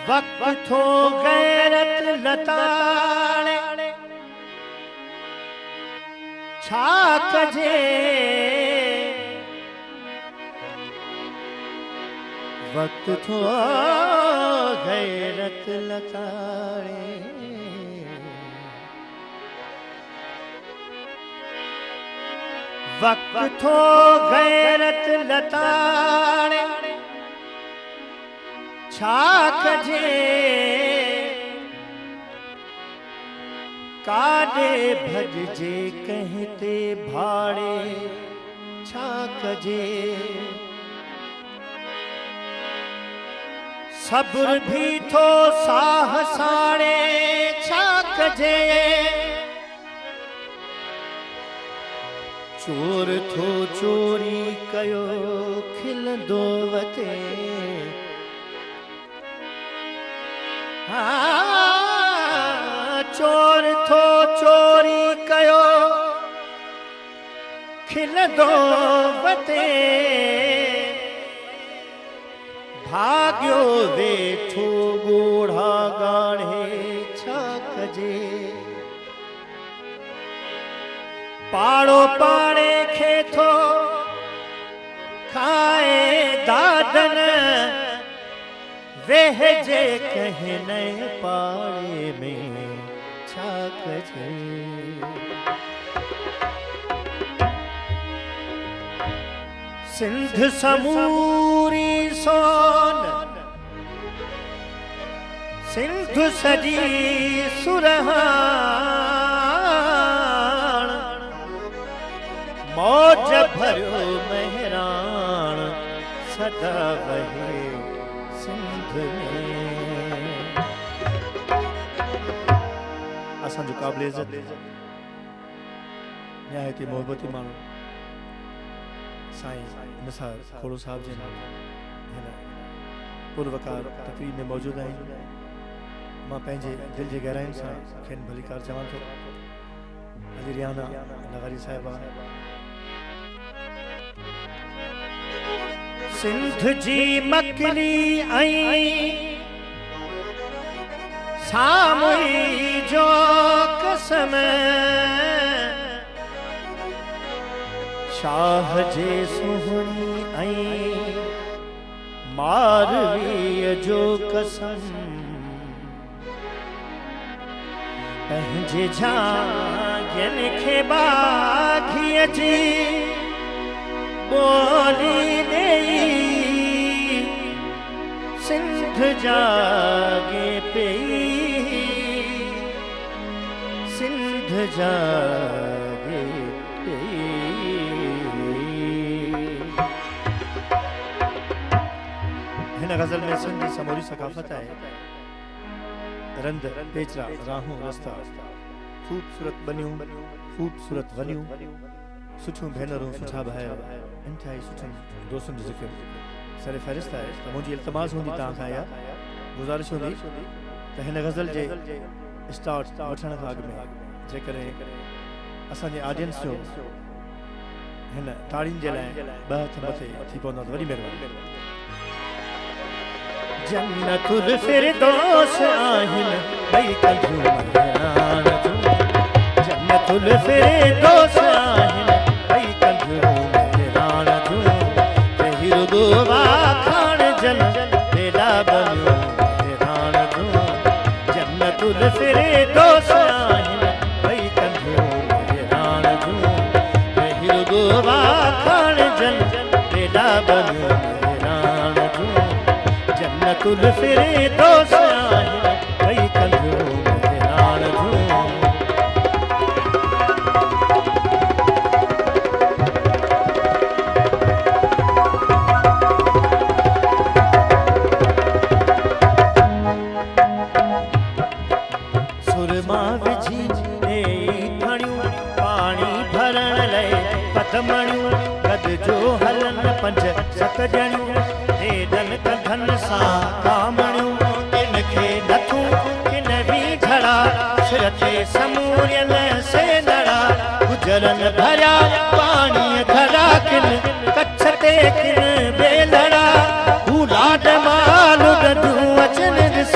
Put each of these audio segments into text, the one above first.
वक्त थो गैरत लताड़े छा कजे वक्त थो गैरत लताड़े वक्त थो गैरत लताड़े छा कजे काडे भजजे कहते भाड़े छा कजे सब्र भी थो साह साणे छा कजे चोर थो चोरी कयो खिलंदो वते चोर थो चोरी कयो खिलंदो वते भाग्यो वेठो ॻोढ़ा गाढ़े छा कजे पाड़ो पाड़े खे थो खाए दादन वेहजे कहीं नए पाड़े में छा कजे सिंध समूरी सोन सिंध सजी सुरहान मौज भरियो मेहरान सदा वहे सिंध में असांजो क़ाबिल इज़्ज़त निहायती मोहब्बती माण्हू साईं निसार खोड़ो साहब जे हिन पुरवकार तकरीब में मौजूद आहिनि मां पंहिंजे दिल जे गहराइनि सां खेनि भलीकार चवां थो अली रियाना नगारी साहिबा सिंध जी मकली आई सामुई जो कसम शाह जे सुहणी आई मारवी जो कसम पंहिंजे झांगन खे बाघीअ जी बोली देई सिंध जागे पई सिंध जागे पई हिन गज़ल में सिंधी समूरी सकाफ़त है रंद पेचरा राहूं रस्ता खूबसूरत बनियूं खूबसूरत वनियूं सुठियूं भेनरूं सुठा भाइर इंतहाई सुठनि दोस्तनि जो ज़िक्र सर फ़हरिस्त आहे त मुंहिंजी इल्तिमास हूंदी तव्हां खां या गुज़ारिश हूंदी त हिन गज़ल जे स्टार्ट वठण खां अॻु में जेकॾहिं असांजे ऑडियंस जो हिन ताड़ियुनि जे लाइ ॿ हथ मथे थी पवंदा त वरी महिरबानी जन्नतुल फिरदौस आहिनि ॿई कंधूं महरान जूं जन्नतुल फिरदौस आहिनि ॿई कंधूं महरान जूं पहिर गोवा खाण जन बेड़ा बनियो महरान जूं जन्नतुल फिरदौस आहिनि ॿई कंधूं महरान जूं पहिर गोवा खाण जन बेड़ा बनियो महरान जूं जन्नतुल फिरदौस आहिनि ॿई कंधूं महरान जूं सुरमा विझी ठणियूं पाणी भरण लाइ पतमणियूं गद जो हलन पंज सत ॼणियूं हेॾनि कंधनि सां कामणियूं किन खे नथूं किन बि घड़ा सिर ते समूरियल से नड़ा गुजरन भरिया पाणीअ घड़ा किन कच्छ ते किन बेलड़ा हू लाड माल गॾूं अचनि ॾिस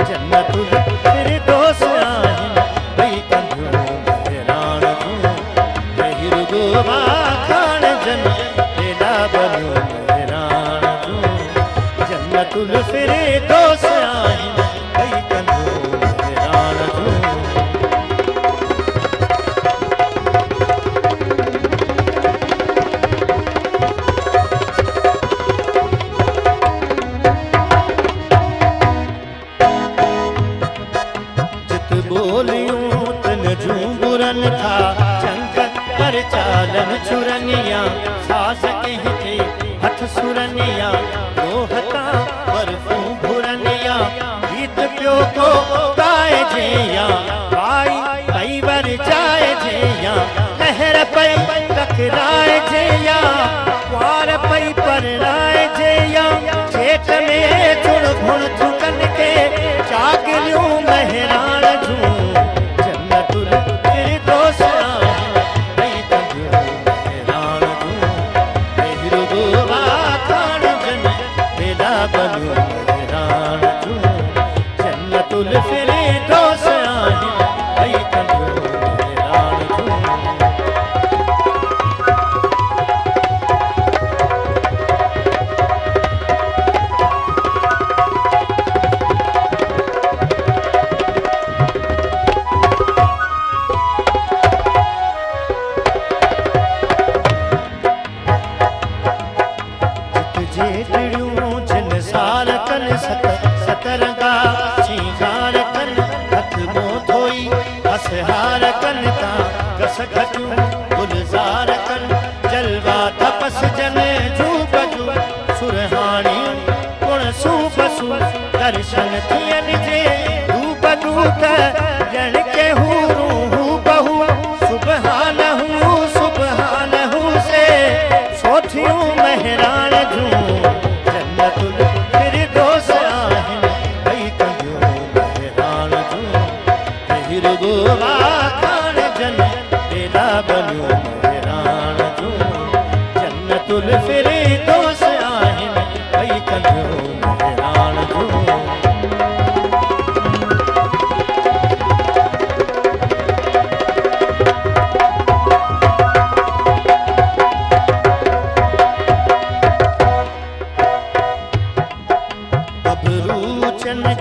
जन्नतुल फिरदौस आहिनि ॿई कंदियूं बहिराण जूं रही रुगो वाखाण जन बेला बनियूं बहिराण जूं जन्नतुल फिरदौस आहिनि ॿई कंदियूं बहिराण जूं बोलियूं तन जूं बुरन था चंग पर चालन छुरनिया सास कहते हथ सुरनिया रोहता बर्फू भुरनिया गीत प्यो को गाए जया आई पई वर जाए जया लहर पई टकराए जया वार पई परनाए जया चेत में चुण भुण थुकन के चागलियूं महरान जन्नतुल फिरदौस आहिनि ॿई कंदियूं बहिराण जूं रही रुगो वाखाण जन बेला बनियूं बहिराण जूं जन्नतुल फिरदौस आहिनि ॿई कंदियूं बहिराण जूं सतरंगा श्रृंगार कन हथ मुंह धोई असहार कन ता गस घटूं गुलजार कन जलवा तपस जन जू बजू सुरहानी गुण सूबसू दर्शन थियन जे धूप दूत जन के हूरू बहु सुबहानहू से सोथियूं महरान जूं जन्नतुल फिरदौस आहिनि ॿई कंदियूं बहिराण जूं रही रुगो वाखाण जन बेला बनियूं बहिराण जूं जन्नतुल फिरदौस आहिनि ॿई कंदियूं बहिराण जूं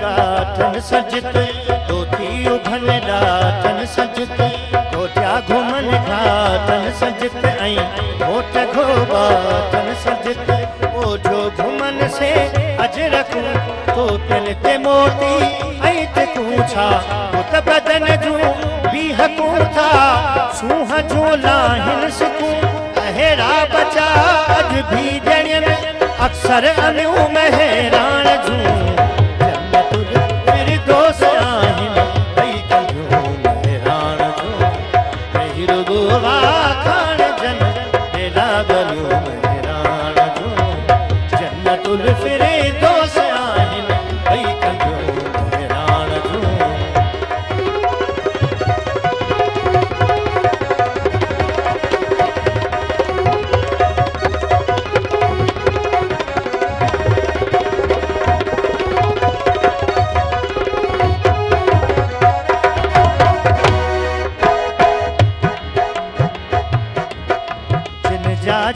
गाठन सजत दोती उभन डाठन सजत कोटिया घुमन घाटन सजत ऐं होठ घोबाटन सजत ओझो घुमन से अजरकूं तो पिल ते मोती ऐं तिकूं छा पुत बदन जूं बीहकूं था सूंह जूं लाहिन सिकूं अहिड़ा बचा अॼ भी ॼणियन अक्सर अनियूं महरान जूं जन्नतुल फिरदौस आहिनि ॿई कंदियूं बहिराण जूं रही रुगो वाखाण जन बेला बनियूं बहिराण जूं जन्नतुल फिरदौस आहिनि ॿई कंदियूं बहिराण जूं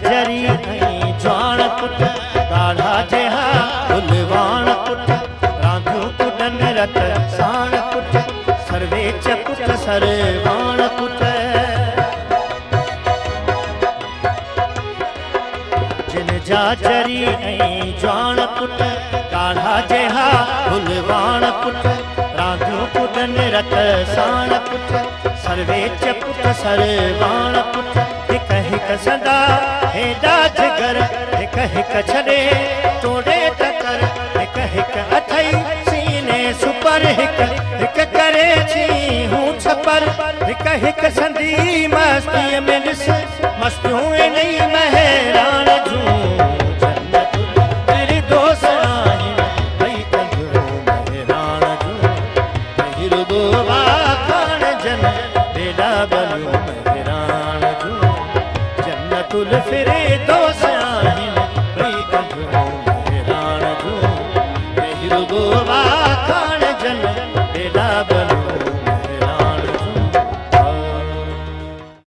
जरी ऐं ज्वाण पुट ॻाढ़ा जेहा गुलवाण पुट रांधियूं कुॾन रत साण पुट सर्वेच पुट सरवाण पुट जिन जा जरी ऐं ज्वाण पुट ॻाढ़ा जेहा गुलवाण पुट रांधियूं कुॾन रत साण पुट सर्वेच पुट सरवाण पुट हिक सदा हेॾा जिगर हिक छॾे तोड़े टकर हिक अथई सीने सुपर हिक करे छी हूं छपर हिक संदी मस्तीअ में ॾिस मस्तियूं नई महरान जूं जन्नतुल फिरदौस आहिनि ॿई कंदियूं बहिराण जूं रही रुगो वाखाण जन बेला बनियूं बहिराण जूं जन्नतुल फिरदौस आहिनि ॿई कंदियूं बहिराण जूं रही रुगो वाखाण